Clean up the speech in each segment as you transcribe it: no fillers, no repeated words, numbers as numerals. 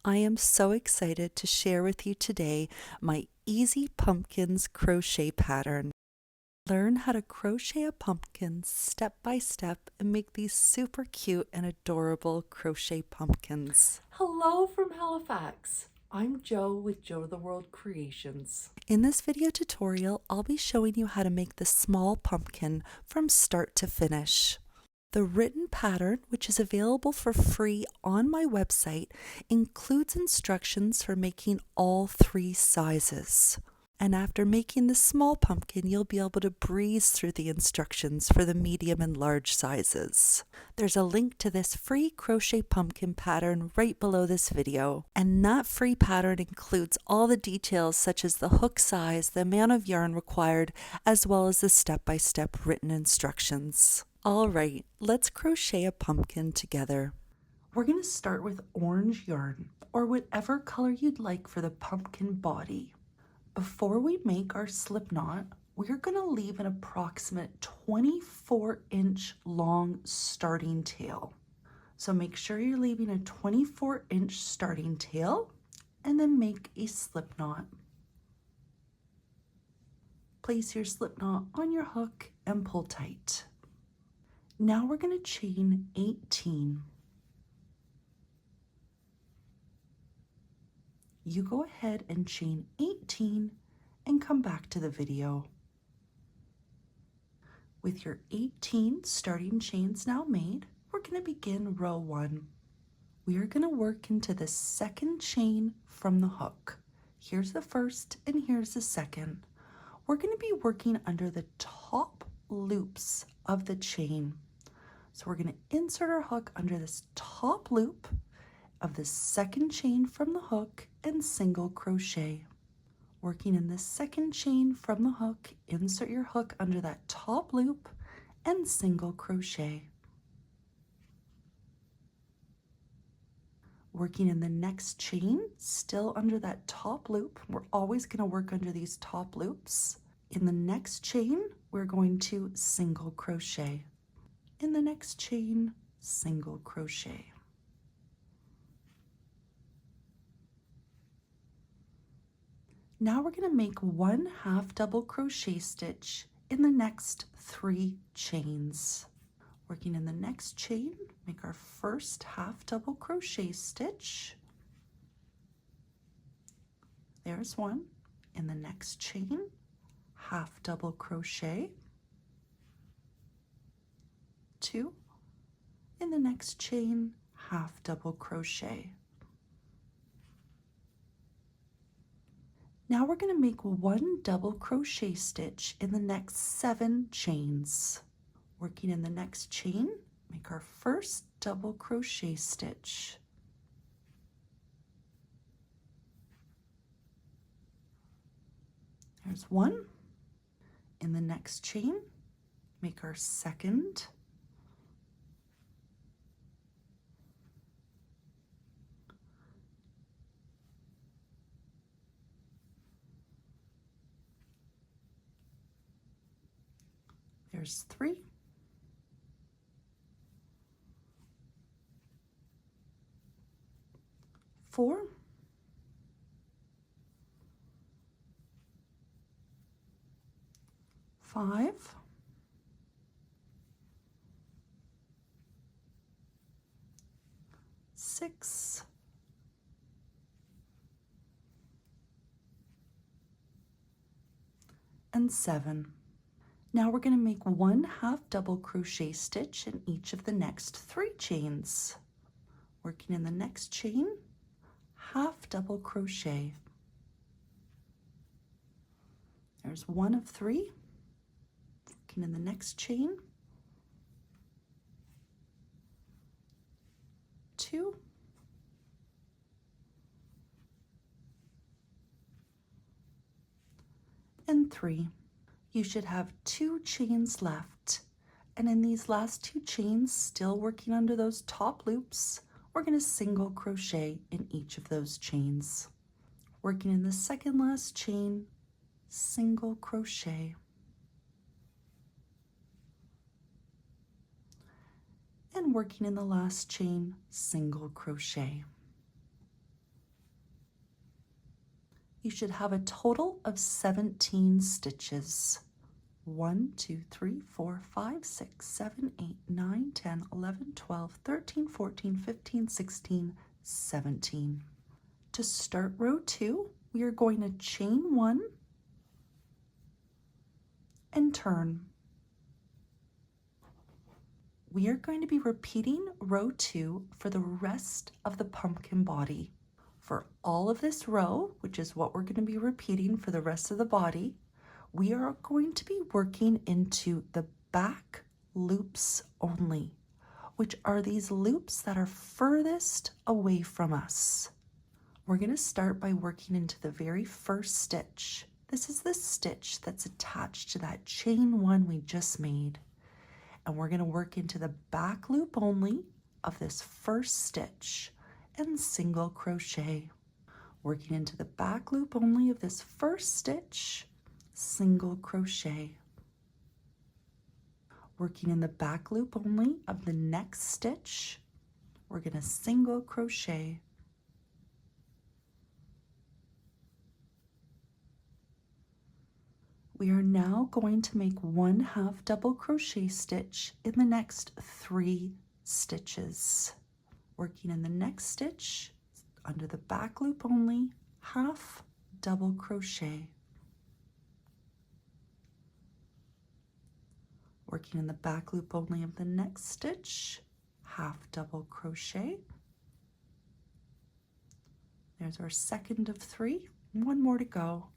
I am so excited to share with you today my Easy Pumpkins crochet pattern. Learn how to crochet a pumpkin step by step and make these super cute and adorable crochet pumpkins. Hello from Halifax. I'm Jo with Jo the World Creations. In this video tutorial, I'll be showing you how to make the small pumpkin from start to finish. The written pattern, which is available for free on my website, includes instructions for making all 3 sizes. And after making the small pumpkin, you'll be able to breeze through the instructions for the medium and large sizes. There's a link to this free crochet pumpkin pattern right below this video. And that free pattern includes all the details such as the hook size, the amount of yarn required, as well as the step-by-step written instructions. All right, let's crochet a pumpkin together. We're going to start with orange yarn, or whatever color you'd like for the pumpkin body. Before we make our slip knot, we're going to leave an approximate 24-inch long starting tail. So make sure you're leaving a 24-inch starting tail and then make a slip knot. Place your slip knot on your hook and pull tight. Now we're going to chain 18. You go ahead and chain 18 and come back to the video. With your 18 starting chains now made, we're going to begin row 1. We are going to work into the second chain from the hook. Here's the first and here's the second. We're going to be working under the top loops of the chain. So we're going to insert our hook under this top loop of the second chain from the hook and single crochet. Working in the second chain from the hook, insert your hook under that top loop and single crochet. Working in the next chain, still under that top loop. We're always going to work under these top loops. In the next chain, we're going to single crochet. In the next chain, single crochet. Now we're going to make 1 half double crochet stitch in the next 3 chains. Working in the next chain, make our first half double crochet stitch. There's 1. In the next chain, half double crochet. 2. In the next chain, half double crochet. Now we're going to make 1 double crochet stitch in the next 7 chains. Working in the next chain, make our first double crochet stitch. There's 1. In the next chain, make our second. There's 3. 4. 5. 6. And 7. Now we're going to make 1 half double crochet stitch in each of the next 3 chains. Working in the next chain, half double crochet. There's 1 of 3. Working in the next chain, 2. And 3. You should have 2 chains left. And in these last 2 chains, still working under those top loops, we're going to single crochet in each of those chains. Working in the second last chain, single crochet. And working in the last chain, single crochet. you should have a total of 17 stitches. 1, 2, 3, 4, 5, 6, 7, 8, 9, 10, 11, 12, 13, 14, 15, 16, 17. To start row 2, we are going to chain 1 and turn. We are going to be repeating row 2 for the rest of the pumpkin body. For all of this row, which is what we're going to be repeating for the rest of the body, we are going to be working into the back loops only, which are these loops that are furthest away from us. We're going to start by working into the very first stitch. This is the stitch that's attached to that chain 1 we just made. And we're going to work into the back loop only of this first stitch and single crochet. Working into the back loop only of this first stitch, single crochet. Working in the back loop only of the next stitch, we're going to single crochet. We are now going to make 1/2 double crochet stitch in the next 3 stitches. Working in the next stitch, under the back loop only, 1/2 double crochet. Working in the back loop only of the next stitch, 1/2 double crochet. There's our second of 3, 1 more to go.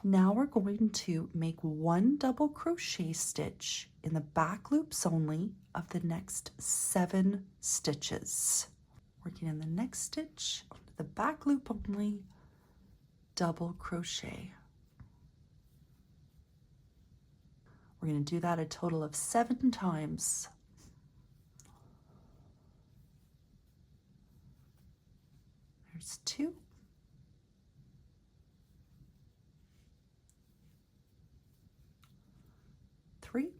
Now we're going to make 1 double crochet stitch in the back loops only of the next 7 stitches. Working in the next stitch, the back loop only, double crochet. We're going to do that a total of 7 times. There's 2. 3.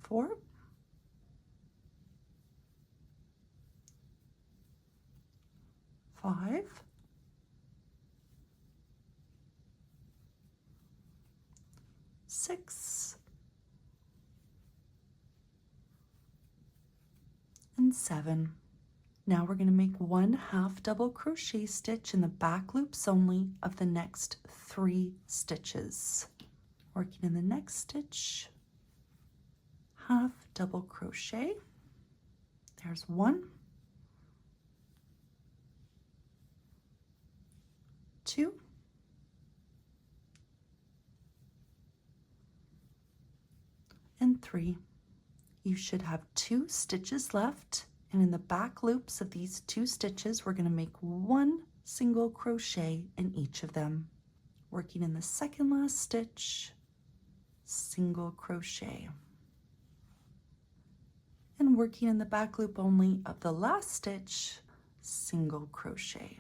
4. 5. 6. And 7. Now we're going to make 1/2 double crochet stitch in the back loops only of the next 3 stitches. Working in the next stitch, 1/2 double crochet. There's 1, 2, 3. You should have 2 stitches left. And in the back loops of these 2 stitches, we're going to make 1 single crochet in each of them. Working in the second last stitch, single crochet. And working in the back loop only of the last stitch, single crochet.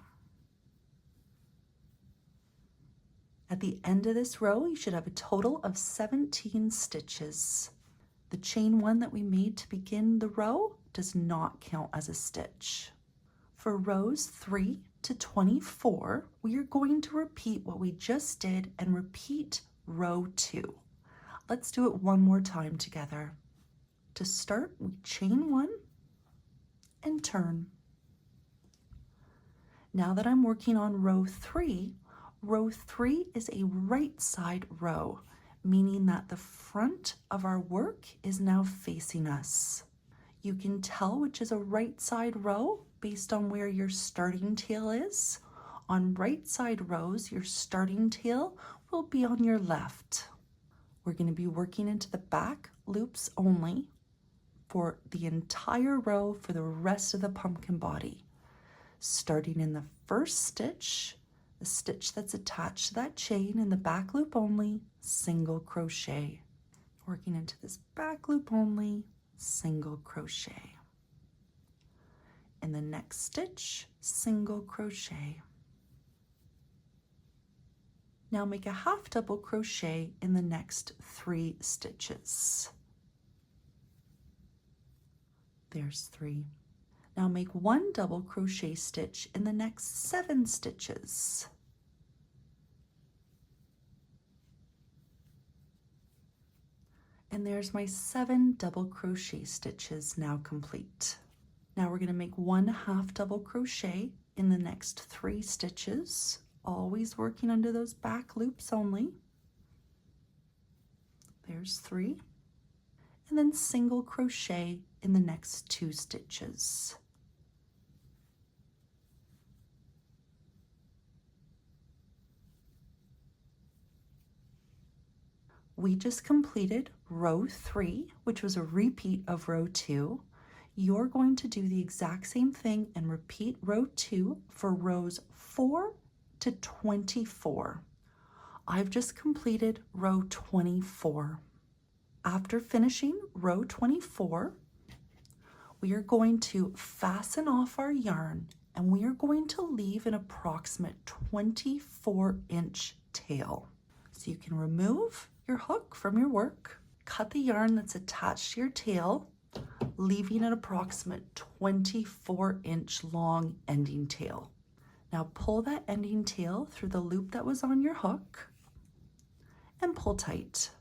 At the end of this row, you should have a total of 17 stitches. The chain 1 that we made to begin the row does not count as a stitch. For rows 3 to 24, we are going to repeat what we just did and repeat row 2. Let's do it one more time together. To start, we chain 1 and turn. Now that I'm working on row 3 is a right side row, meaning that the front of our work is now facing us. You can tell which is a right side row based on where your starting tail is. On right side rows, your starting tail will be on your left. We're going to be working into the back loops only for the entire row for the rest of the pumpkin body. Starting in the first stitch, the stitch that's attached to that chain in the back loop only, single crochet. Working into this back loop only, single crochet. In the next stitch, single crochet. Now make a half double crochet in the next 3 stitches. There's 3. Now make 1 double crochet stitch in the next 7 stitches. And there's my 7 double crochet stitches now complete. Now we're going to make 1 half double crochet in the next 3 stitches, always working under those back loops only. There's 3. And then single crochet in the next 2 stitches. We just completed row 3, which was a repeat of row 2. You're going to do the exact same thing and repeat row 2 for rows 4 to 24. I've just completed row 24. After finishing row 24, we are going to fasten off our yarn and we are going to leave an approximate 24-inch tail. So you can remove your hook from your work, cut the yarn that's attached to your tail, leaving an approximate 24-inch long ending tail. Now pull that ending tail through the loop that was on your hook and pull tight.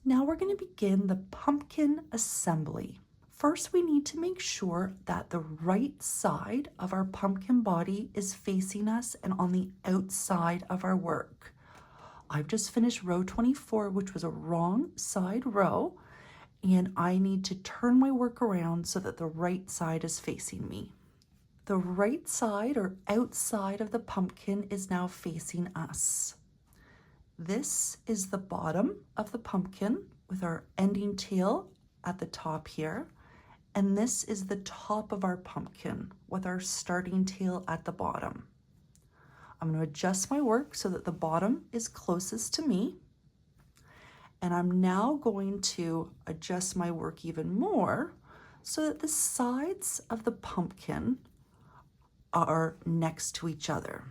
Now we're going to begin the pumpkin assembly. First, we need to make sure that the right side of our pumpkin body is facing us and on the outside of our work. I've just finished row 24, which was a wrong side row, and I need to turn my work around so that the right side is facing me. The right side or outside of the pumpkin is now facing us. This is the bottom of the pumpkin with our ending tail at the top here, and this is the top of our pumpkin with our starting tail at the bottom. I'm going to adjust my work so that the bottom is closest to me, and I'm now going to adjust my work even more so that the sides of the pumpkin are next to each other.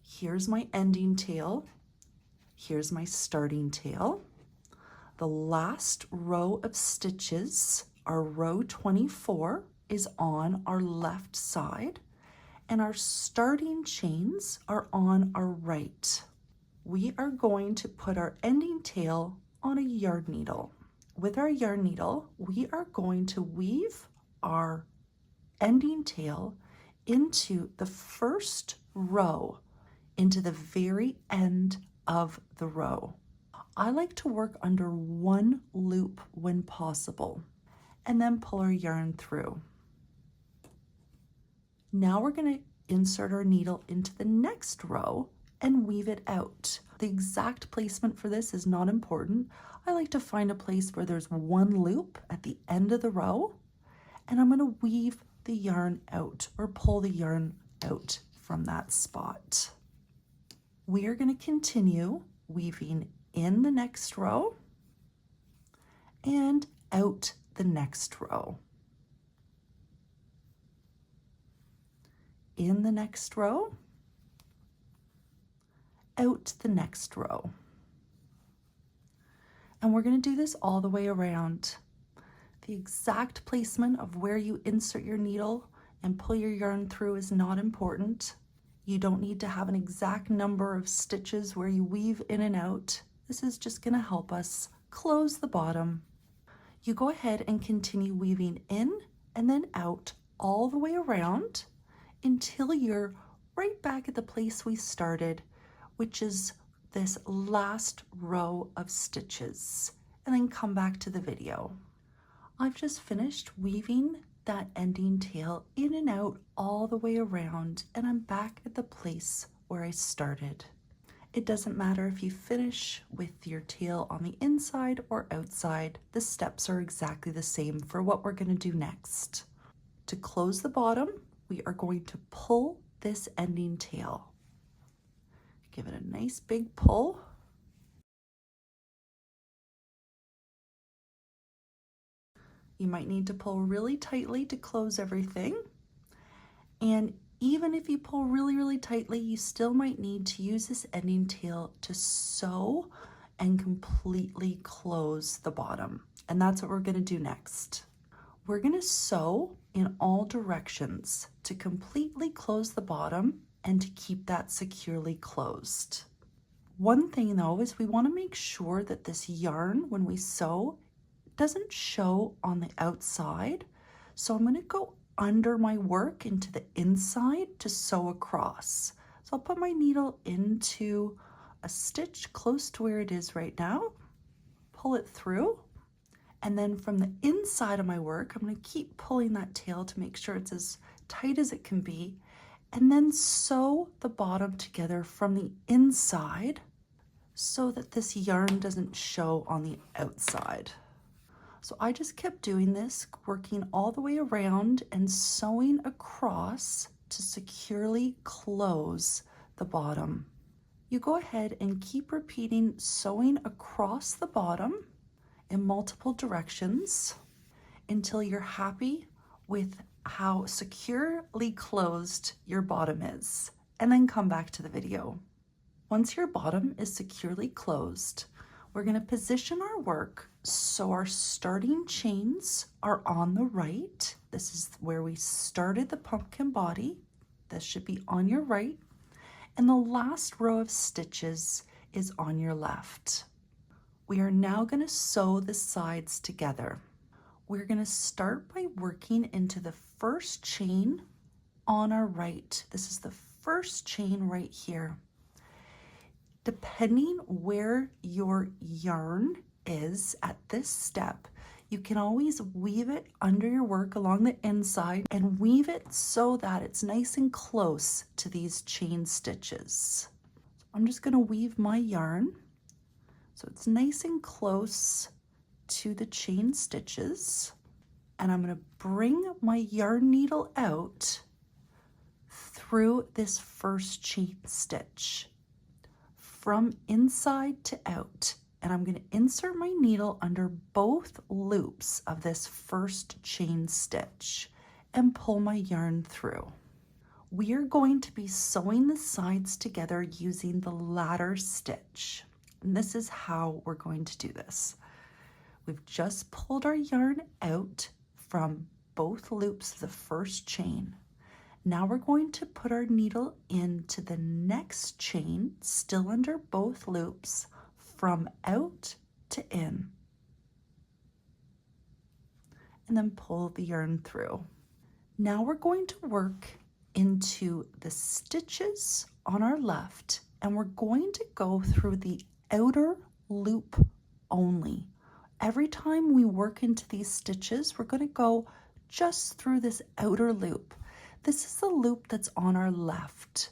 Here's my ending tail. Here's my starting tail. The last row of stitches, our row 24, is on our left side, and our starting chains are on our right. We are going to put our ending tail on a yarn needle. With our yarn needle, we are going to weave our ending tail into the first row, into the very end of the row. I like to work under 1 loop when possible, and then pull our yarn through. Now we're going to insert our needle into the next row and weave it out. The exact placement for this is not important. I like to find a place where there's 1 loop at the end of the row, and I'm going to weave the yarn out or pull the yarn out from that spot. We are going to continue weaving in the next row and out the next row. In the next row, out the next row. And we're going to do this all the way around. The exact placement of where you insert your needle and pull your yarn through is not important. You don't need to have an exact number of stitches where you weave in and out. This is just going to help us close the bottom. You go ahead and continue weaving in and then out all the way around until you're right back at the place we started, which is this last row of stitches, and then come back to the video. I've just finished weaving that ending tail in and out all the way around, and I'm back at the place where I started. It doesn't matter if you finish with your tail on the inside or outside, the steps are exactly the same for what we're going to do next. To close the bottom, we are going to pull this ending tail. Give it a nice big pull. You might need to pull really tightly to close everything. And Even if you pull really, really tightly, you still might need to use this ending tail to sew and completely close the bottom. And that's what we're going to do next. We're going to sew in all directions to completely close the bottom and to keep that securely closed. One thing though is we want to make sure that this yarn, when we sew, doesn't show on the outside. So I'm going to go under my work into the inside to sew across. So I'll put my needle into a stitch close to where it is right now, pull it through, and then from the inside of my work, I'm going to keep pulling that tail to make sure it's as tight as it can be, and then sew the bottom together from the inside so that this yarn doesn't show on the outside. So I just kept doing this, working all the way around and sewing across to securely close the bottom. You go ahead and keep repeating sewing across the bottom in multiple directions until you're happy with how securely closed your bottom is, and then come back to the video. Once your bottom is securely closed, we're going to position our work so our starting chains are on the right. This is where we started the pumpkin body. This should be on your right. And the last row of stitches is on your left. We are now going to sew the sides together. We're going to start by working into the first chain on our right. This is the first chain right here. Depending where your yarn is at this step, you can always weave it under your work along the inside and weave it so that it's nice and close to these chain stitches. So I'm just going to weave my yarn so it's nice and close to the chain stitches, and I'm going to bring my yarn needle out through this first chain stitch from inside to out, and I'm going to insert my needle under both loops of this first chain stitch and pull my yarn through. We are going to be sewing the sides together using the ladder stitch, and this is how we're going to do this. We've just pulled our yarn out from both loops of the first chain. Now we're going to put our needle into the next chain, still under both loops, from out to in. And then pull the yarn through. Now we're going to work into the stitches on our left, and we're going to go through the outer loop only. Every time we work into these stitches, we're going to go just through this outer loop. This is the loop that's on our left,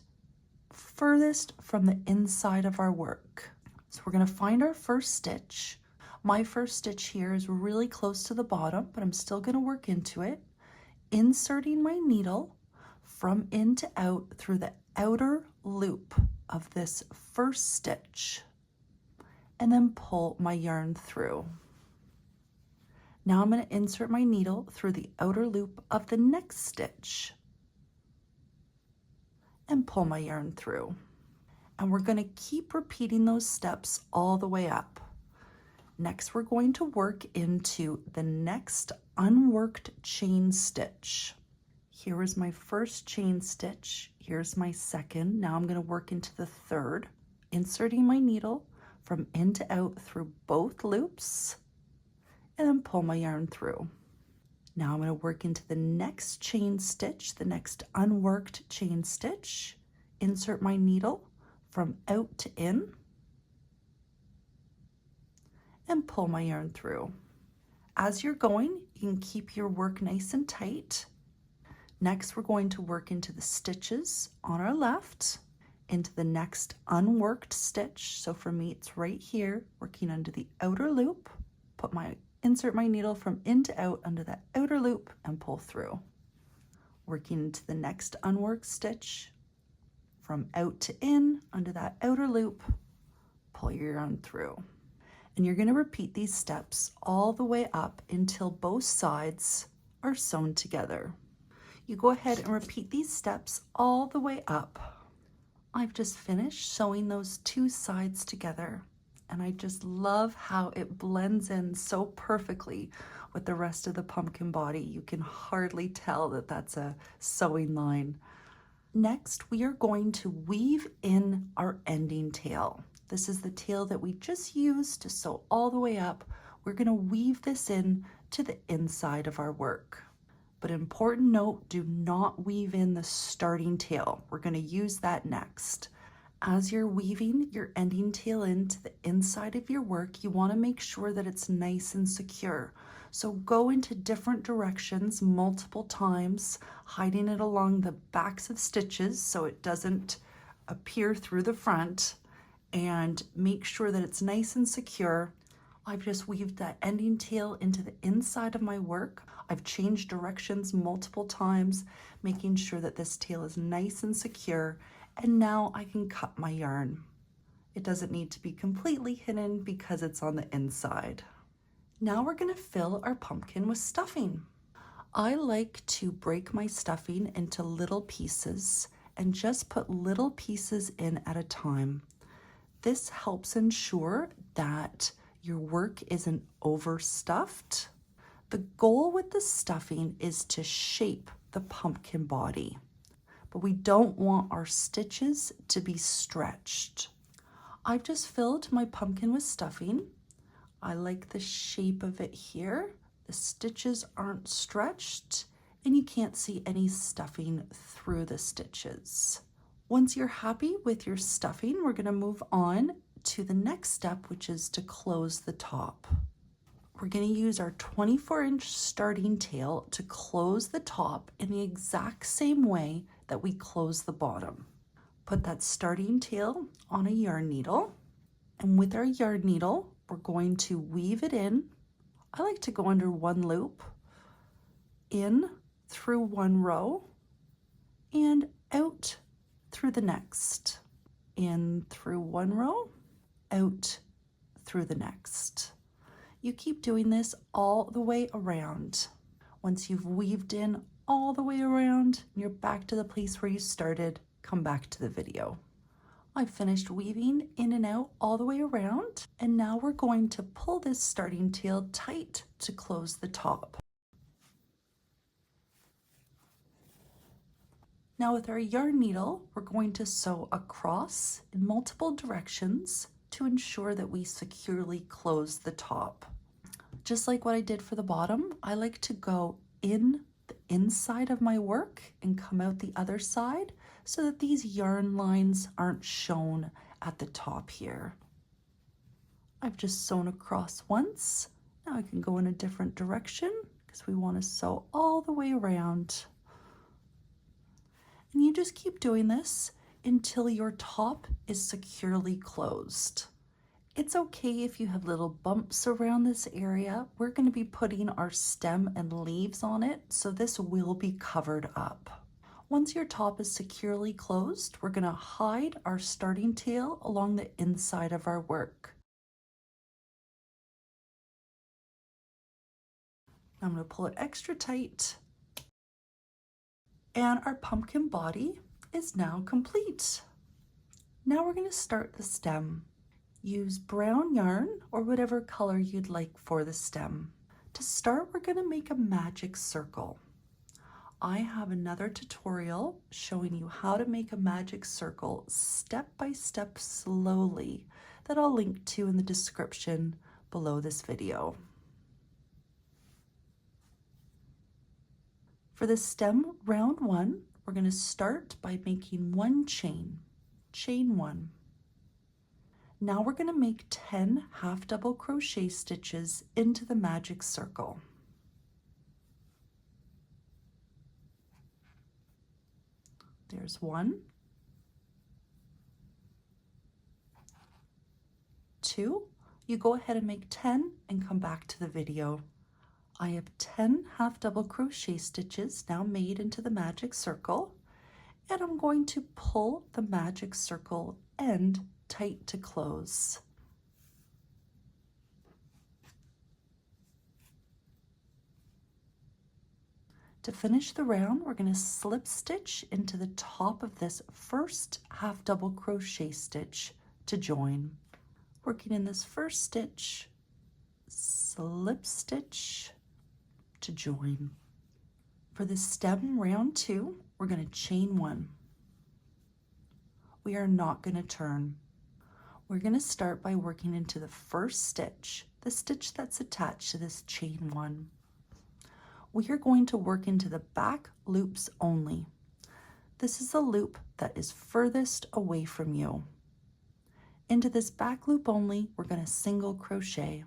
furthest from the inside of our work. So we're going to find our first stitch. My first stitch here is really close to the bottom, but I'm still going to work into it, inserting my needle from in to out through the outer loop of this first stitch, and then pull my yarn through. Now I'm going to insert my needle through the outer loop of the next stitch and pull my yarn through. And we're going to keep repeating those steps all the way up. Next, we're going to work into the next unworked chain stitch. Here is my first chain stitch. Here's my second. Now I'm going to work into the third, inserting my needle from in to out through both loops, and then pull my yarn through. Now I'm going to work into the next chain stitch, the next unworked chain stitch, insert my needle from out to in, and pull my yarn through. As you're going, you can keep your work nice and tight. Next, we're going to work into the stitches on our left, into the next unworked stitch. So for me, it's right here, working under the outer loop, insert my needle from in to out under that outer loop and pull through. Working into the next unworked stitch, from out to in under that outer loop, pull your yarn through. And you're going to repeat these steps all the way up until both sides are sewn together. You go ahead and repeat these steps all the way up. I've just finished sewing those two sides together, and I just love how it blends in so perfectly with the rest of the pumpkin body. You can hardly tell that that's a sewing line. Next, we are going to weave in our ending tail. This is the tail that we just used to sew all the way up. We're going to weave this in to the inside of our work. But important note, do not weave in the starting tail. We're going to use that next. As you're weaving your ending tail into the inside of your work, you want to make sure that it's nice and secure. So go into different directions multiple times, hiding it along the backs of stitches so it doesn't appear through the front, and make sure that it's nice and secure. I've just weaved that ending tail into the inside of my work. I've changed directions multiple times, making sure that this tail is nice and secure, and now I can cut my yarn. It doesn't need to be completely hidden because it's on the inside. Now we're going to fill our pumpkin with stuffing. I like to break my stuffing into little pieces and just put little pieces in at a time. This helps ensure that your work isn't overstuffed. The goal with the stuffing is to shape the pumpkin body, but we don't want our stitches to be stretched. I've just filled my pumpkin with stuffing. I like the shape of it here. The stitches aren't stretched and you can't see any stuffing through the stitches. Once you're happy with your stuffing, we're going to move on to the next step, which is to close the top. We're going to use our 24-inch starting tail to close the top in the exact same way that we close the bottom. Put that starting tail on a yarn needle, and with our yarn needle, we're going to weave it in. I like to go under one loop, in through one row, and out through the next. In through one row, out through the next. You keep doing this all the way around. Once you've weaved in all the way around, and you're back to the place where you started, come back to the video. I've finished weaving in and out all the way around, and now we're going to pull this starting tail tight to close the top. Now with our yarn needle, we're going to sew across in multiple directions to ensure that we securely close the top. Just like what I did for the bottom, I like to go in the inside of my work and come out the other side so that these yarn lines aren't shown at the top here. I've just sewn across once. Now I can go in a different direction because we want to sew all the way around. And you just keep doing this until your top is securely closed. It's okay if you have little bumps around this area. We're going to be putting our stem and leaves on it, so this will be covered up. Once your top is securely closed, we're going to hide our starting tail along the inside of our work. I'm going to pull it extra tight. And our pumpkin body is now complete. Now we're going to start the stem. Use brown yarn or whatever color you'd like for the stem. To start, we're going to make a magic circle. I have another tutorial showing you how to make a magic circle step by step slowly that I'll link to in the description below this video. For the stem round 1, we're going to start by making one chain, chain 1. Now we're going to make 10 half double crochet stitches into the magic circle. There's 1, 2. You go ahead and make 10 and come back to the video. I have 10 half double crochet stitches now made into the magic circle, and I'm going to pull the magic circle end tight to close. To finish the round, we're going to slip stitch into the top of this first half double crochet stitch to join. Working in this first stitch, slip stitch to join. For the stem round 2, we're going to chain 1. We are not going to turn. We're going to start by working into the first stitch, the stitch that's attached to this chain 1. We are going to work into the back loops only. This is the loop that is furthest away from you. Into this back loop only, we're going to single crochet.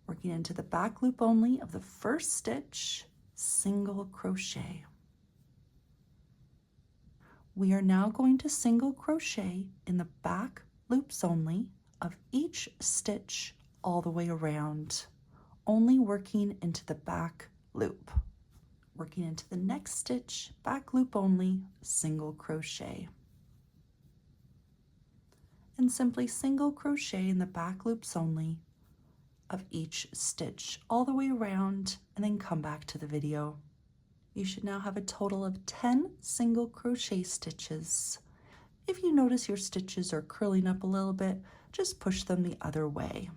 Working into the back loop only of the first stitch, single crochet. We are now going to single crochet in the back loops only of each stitch all the way around, only working into the back loop. Working into the next stitch, back loop only, single crochet. And simply single crochet in the back loops only of each stitch all the way around, and then come back to the video. You should now have a total of 10 single crochet stitches. If you notice your stitches are curling up a little bit, just push them the other way.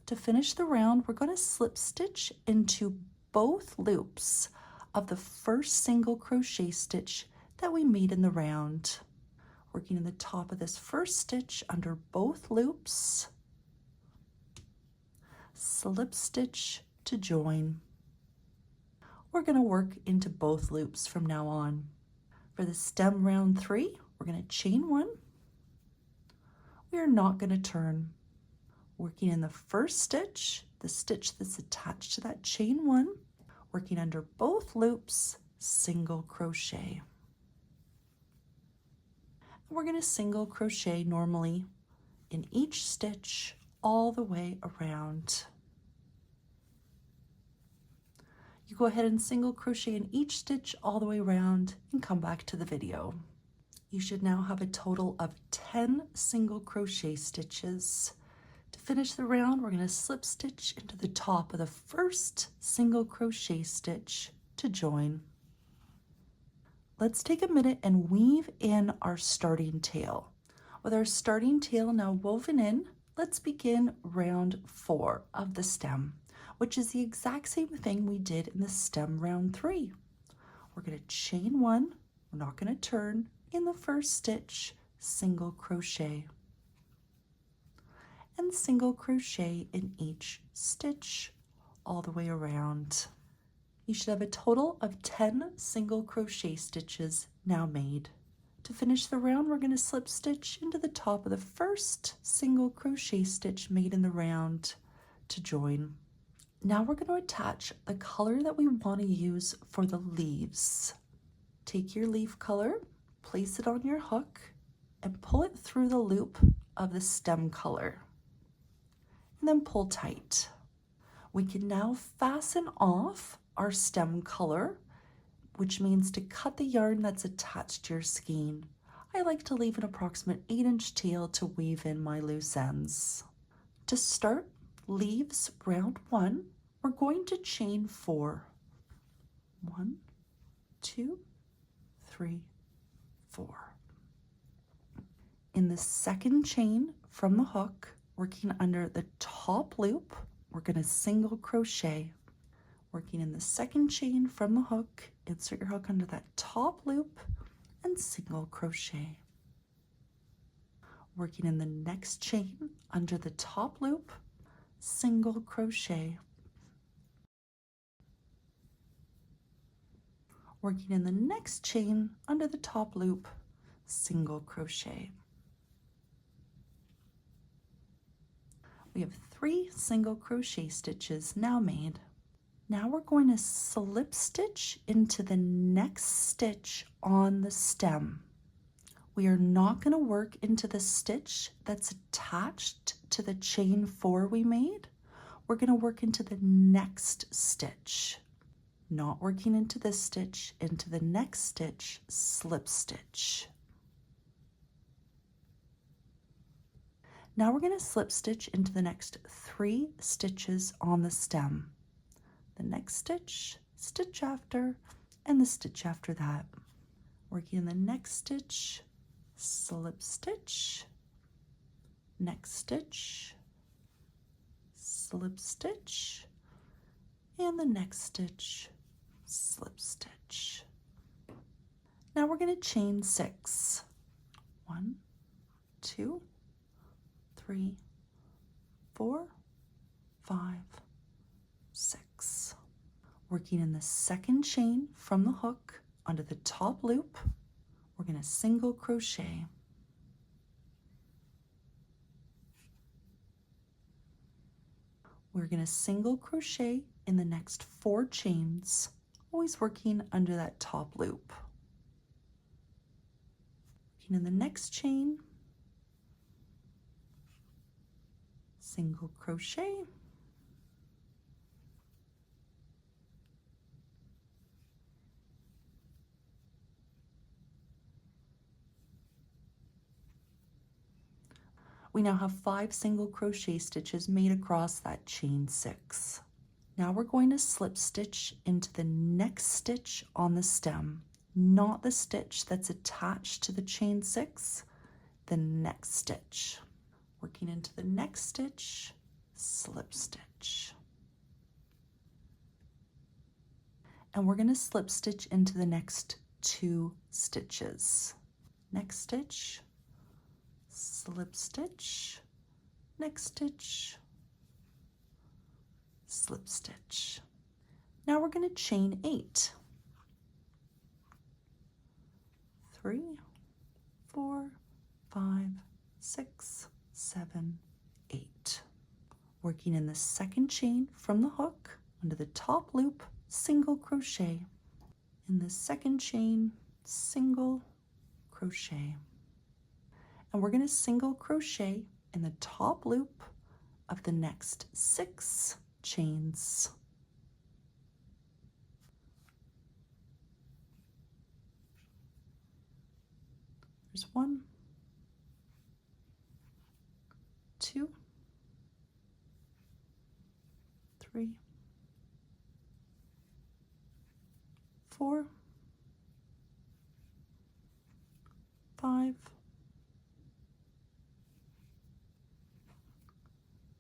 To finish the round, we're going to slip stitch into both loops of the first single crochet stitch that we made in the round. Working in the top of this first stitch under both loops, slip stitch to join. We're going to work into both loops from now on. For the stem round 3, we're going to chain 1. We are not going to turn. Working in the first stitch, the stitch that's attached to that chain 1, working under both loops, single crochet. And we're going to single crochet normally in each stitch all the way around. You go ahead and single crochet in each stitch all the way around and come back to the video. You should now have a total of 10 single crochet stitches. To finish the round, we're going to slip stitch into the top of the first single crochet stitch to join. Let's take a minute and weave in our starting tail. With our starting tail now woven in, let's begin round 4 of the stem, which is the exact same thing we did in the stem round 3. We're going to chain 1, we're not going to turn, in the first stitch, single crochet, and single crochet in each stitch all the way around. You should have a total of 10 single crochet stitches now made. To finish the round, we're going to slip stitch into the top of the first single crochet stitch made in the round to join. Now we're going to attach the color that we want to use for the leaves. Take your leaf color, place it on your hook, and pull it through the loop of the stem color. And then pull tight. We can now fasten off our stem color, which means to cut the yarn that's attached to your skein. I like to leave an approximate 8-inch tail to weave in my loose ends. To start leaves round 1, we're going to chain 4. 1, 2, 3, 4. In the second chain from the hook, working under the top loop, we're going to single crochet. Working in the second chain from the hook, insert your hook under that top loop and single crochet. Working in the next chain under the top loop, single crochet. Working in the next chain under the top loop, single crochet. We have 3 single crochet stitches now made. Now we're going to slip stitch into the next stitch on the stem. We are not going to work into the stitch that's attached to the chain 4 we made. We're going to work into the next stitch. Not working into this stitch, into the next stitch, slip stitch. Now we're going to slip stitch into the next 3 stitches on the stem. The next stitch, stitch after, and the stitch after that. Working in the next stitch, slip stitch, next stitch, slip stitch, and the next stitch, slip stitch. Now we're going to chain 6. 1, 2, 3, 4, 5, 6. Working in the second chain from the hook onto the top loop, we're going to single crochet. We're going to single crochet in the next 4 chains, always working under that top loop. Working in the next chain, single crochet, we now have 5 single crochet stitches made across that chain 6. Now we're going to slip stitch into the next stitch on the stem, not the stitch that's attached to the chain 6, the next stitch. Working into the next stitch, slip stitch. And we're going to slip stitch into the next 2 stitches. Next stitch, slip stitch, next stitch, slip stitch. Now we're going to chain 8. 3, 4, 5, 6, 7, 8. Working in the second chain from the hook under the top loop, single crochet. In the second chain, single crochet. And we're going to single crochet in the top loop of the next 6 chains. There's 1, 2, 3, 4, 5,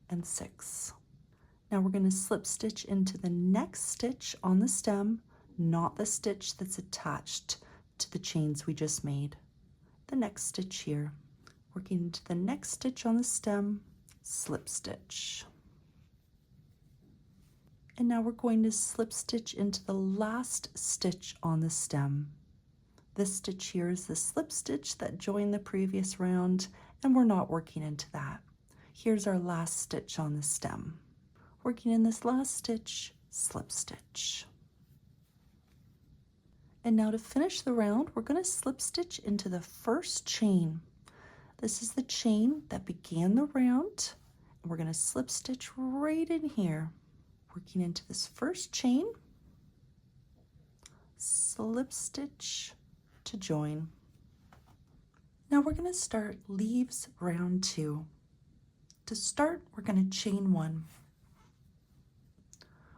and 6. Now we're going to slip stitch into the next stitch on the stem, not the stitch that's attached to the chains we just made. The next stitch here. Working into the next stitch on the stem, slip stitch. And now we're going to slip stitch into the last stitch on the stem. This stitch here is the slip stitch that joined the previous round, and we're not working into that. Here's our last stitch on the stem. Working in this last stitch, slip stitch. And now to finish the round, we're going to slip stitch into the first chain. This is the chain that began the round, and we're going to slip stitch right in here. Working into this first chain, slip stitch to join. Now we're going to start leaves round 2. To start, we're going to chain 1.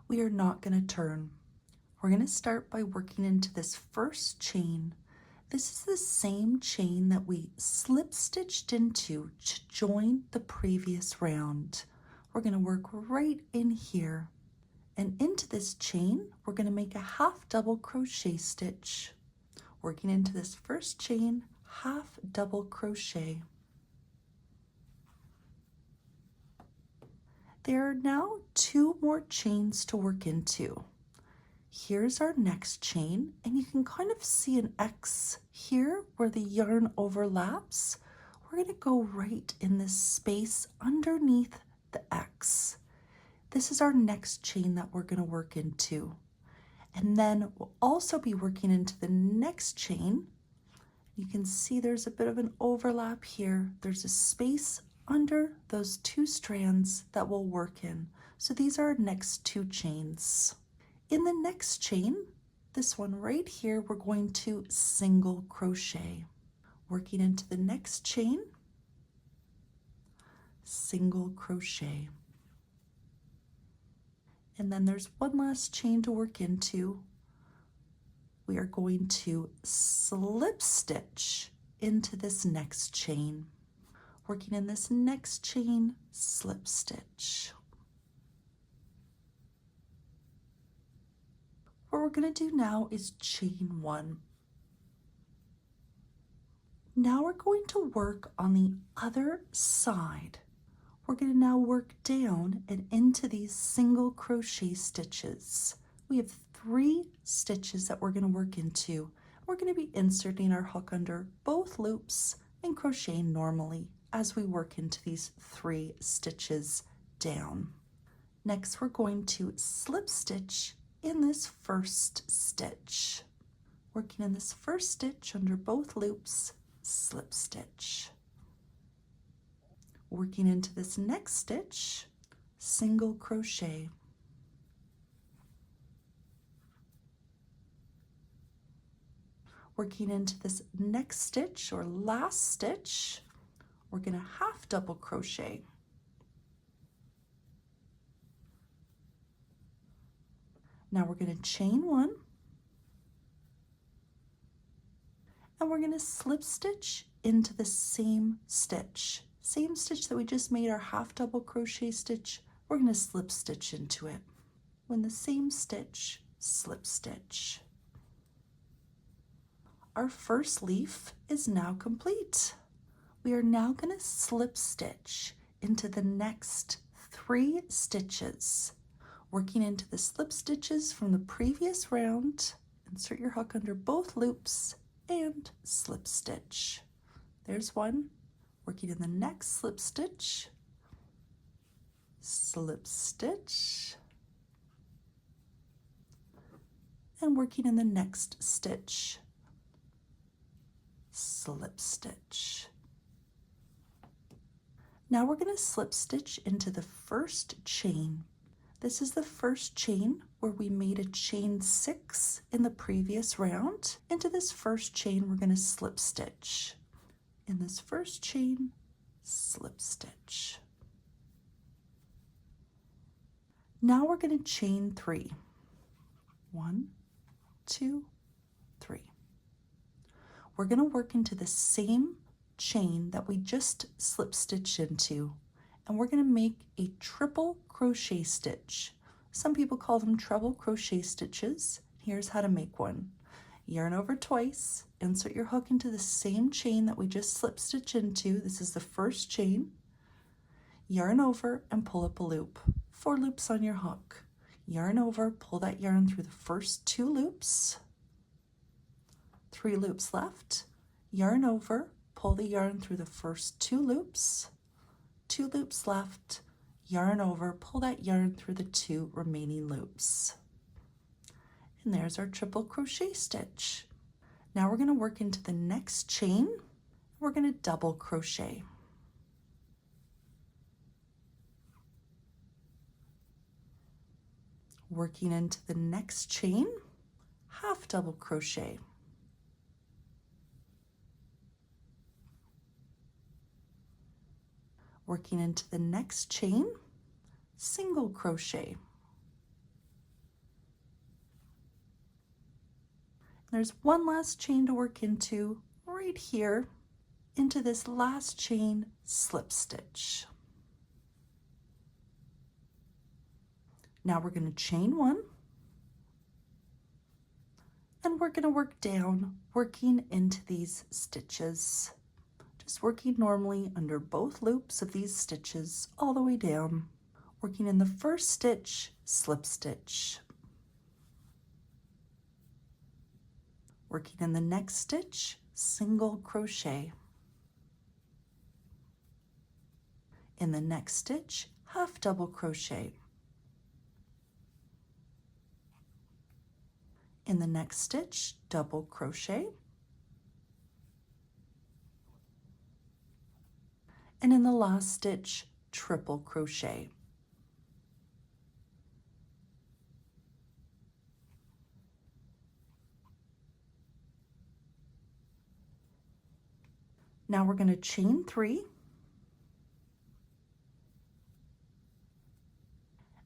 We are not going to turn. We're going to start by working into this first chain. This is the same chain that we slip stitched into to join the previous round. We're going to work right in here. And into this chain, we're going to make a half double crochet stitch. Working into this first chain, half double crochet. There are now 2 more chains to work into. Here's our next chain, and you can kind of see an X here where the yarn overlaps. We're going to go right in this space underneath the X. This is our next chain that we're going to work into. And then we'll also be working into the next chain. You can see there's a bit of an overlap here. There's a space under those 2 strands that we'll work in. So these are our next 2 chains. In the next chain, this one right here, we're going to single crochet. Working into the next chain, single crochet. And then there's one last chain to work into. We are going to slip stitch into this next chain. Working in this next chain, slip stitch. What we're going to do now is chain 1. Now we're going to work on the other side. We're going to now work down and into these single crochet stitches. We have 3 stitches that we're going to work into. We're going to be inserting our hook under both loops and crocheting normally as we work into these 3 stitches down. Next, we're going to slip stitch in this first stitch. Working in this first stitch under both loops, slip stitch. Working into this next stitch, single crochet. Working into this next stitch or last stitch, we're going to half double crochet. Now we're going to chain 1, and we're going to slip stitch into the same stitch. Same stitch that we just made our half double crochet stitch, we're going to slip stitch into it. When the same stitch, slip stitch. Our first leaf is now complete. We are now going to slip stitch into the next 3 stitches. Working into the slip stitches from the previous round, insert your hook under both loops and slip stitch. There's one. Working in the next slip stitch, slip stitch, and working in the next stitch, slip stitch. Now we're going to slip stitch into the first chain. This is the first chain where we made a chain 6 in the previous round. Into this first chain, we're going to slip stitch. In this first chain, slip stitch. Now we're going to chain 3. 1, 2, 3. We're going to work into the same chain that we just slip stitched into, and we're going to make a triple crochet stitch. Some people call them treble crochet stitches. Here's how to make one. Yarn over twice, insert your hook into the same chain that we just slip stitch into. This is the first chain. Yarn over and pull up a loop. 4 loops on your hook. Yarn over, pull that yarn through the first 2 loops. 3 loops left. Yarn over, pull the yarn through the first 2 loops. 2 loops left. Yarn over, pull that yarn through the 2 remaining loops. And there's our triple crochet stitch. Now we're going to work into the next chain. We're going to double crochet. Working into the next chain, half double crochet. Working into the next chain, single crochet. There's one last chain to work into right here. Into this last chain, slip stitch. Now we're going to chain 1, and we're going to work down, working into these stitches. Just working normally under both loops of these stitches all the way down. Working in the first stitch, slip stitch. Working in the next stitch, single crochet. In the next stitch, half double crochet. In the next stitch, double crochet. And in the last stitch, triple crochet. Now we're going to chain 3,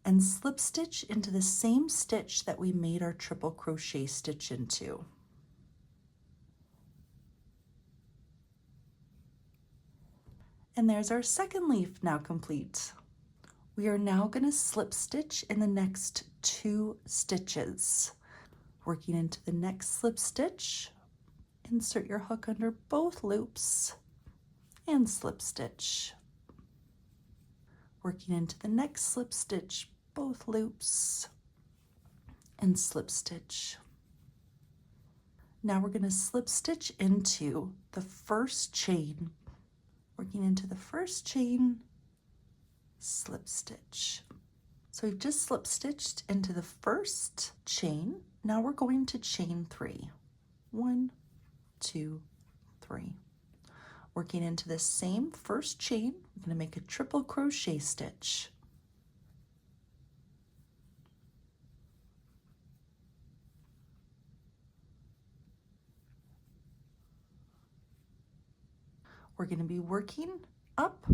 and slip stitch into the same stitch that we made our triple crochet stitch into. And there's our second leaf now complete. We are now going to slip stitch in the next 2 stitches. Working into the next slip stitch, insert your hook under both loops and slip stitch. Working into the next slip stitch, both loops and slip stitch. Now we're going to slip stitch into the first chain. Working into the first chain, slip stitch. So we've just slip stitched into the first chain. Now we're going to chain 3. 1, 2, 3. Working into the same first chain, we're going to make a triple crochet stitch. We're going to be working up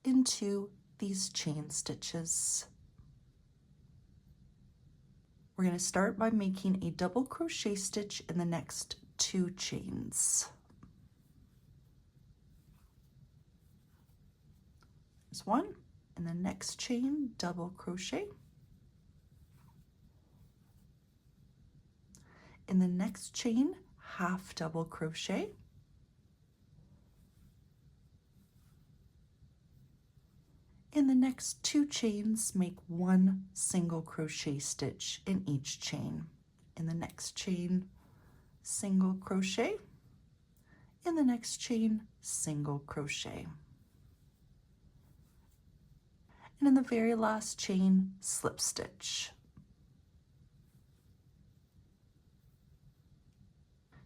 into these chain stitches. We're going to start by making a double crochet stitch in the next 2 chains. There's 1, in the next chain, double crochet. In the next chain, half double crochet. In the next 2 chains, make 1 single crochet stitch in each chain. In the next chain, single crochet. In the next chain, single crochet. And in the very last chain, slip stitch.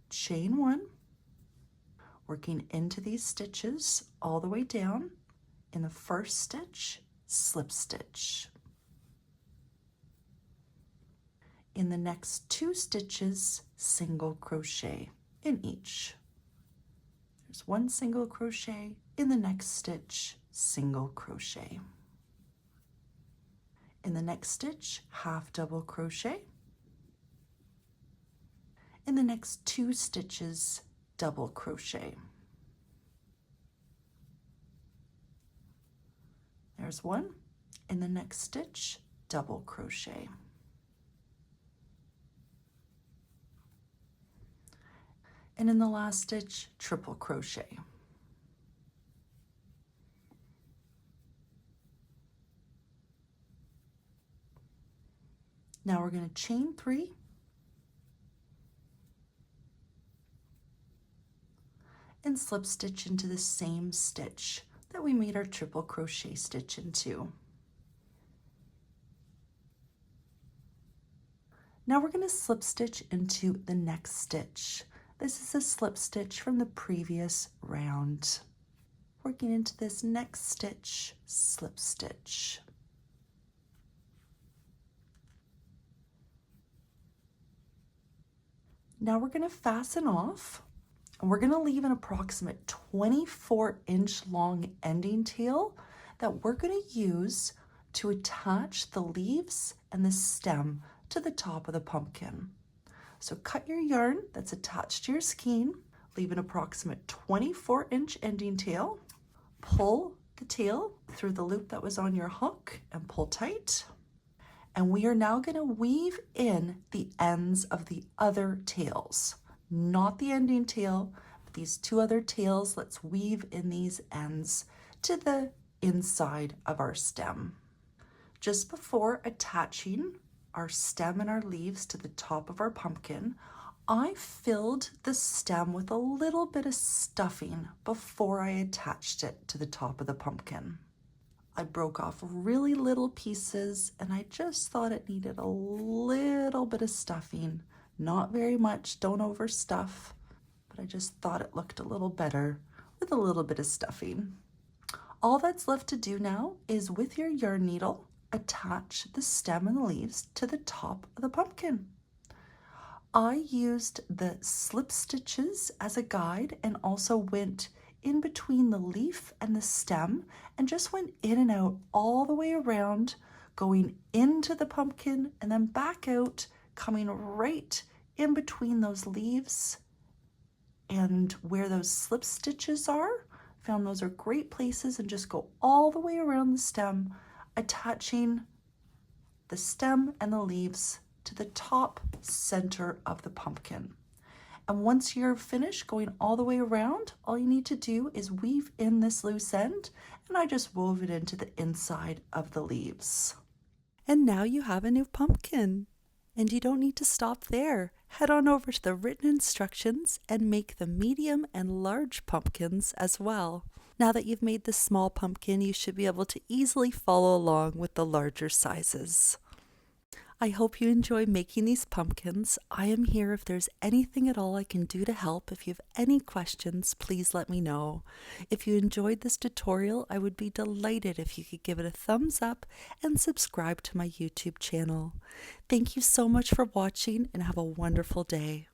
Chain 1, working into these stitches all the way down. In the first stitch, slip stitch. In the next 2 stitches, single crochet in each. There's 1 single crochet. In the next stitch, single crochet. In the next stitch, half double crochet. In the next 2 stitches, double crochet. There's 1. In the next stitch, double crochet. And in the last stitch, triple crochet. Now we're going to chain 3 and slip stitch into the same stitch that we made our triple crochet stitch into. Now we're going to slip stitch into the next stitch. This is a slip stitch from the previous round. Working into this next stitch, slip stitch. Now we're going to fasten off, and we're going to leave an approximate 24-inch long ending tail that we're going to use to attach the leaves and the stem to the top of the pumpkin. So cut your yarn that's attached to your skein, leave an approximate 24-inch ending tail, pull the tail through the loop that was on your hook and pull tight. And we are now going to weave in the ends of the other tails, not the ending tail, but these 2 other tails. Let's weave in these ends to the inside of our stem. Just before attaching our stem and our leaves to the top of our pumpkin, I filled the stem with a little bit of stuffing before I attached it to the top of the pumpkin. I broke off really little pieces and I just thought it needed a little bit of stuffing. Not very much, don't overstuff, but I just thought it looked a little better with a little bit of stuffing. All that's left to do now is with your yarn needle, attach the stem and the leaves to the top of the pumpkin. I used the slip stitches as a guide and also went in between the leaf and the stem and just went in and out all the way around, going into the pumpkin and then back out, coming right in between those leaves and where those slip stitches are. Found those are great places, and just go all the way around the stem, attaching the stem and the leaves to the top center of the pumpkin. And once you're finished going all the way around, all you need to do is weave in this loose end, and I just wove it into the inside of the leaves. And now you have a new pumpkin. And you don't need to stop there. Head on over to the written instructions and make the medium and large pumpkins as well. Now that you've made the small pumpkin, you should be able to easily follow along with the larger sizes. I hope you enjoy making these pumpkins. I am here if there's anything at all I can do to help. If you have any questions, please let me know. If you enjoyed this tutorial, I would be delighted if you could give it a thumbs up and subscribe to my YouTube channel. Thank you so much for watching, and have a wonderful day.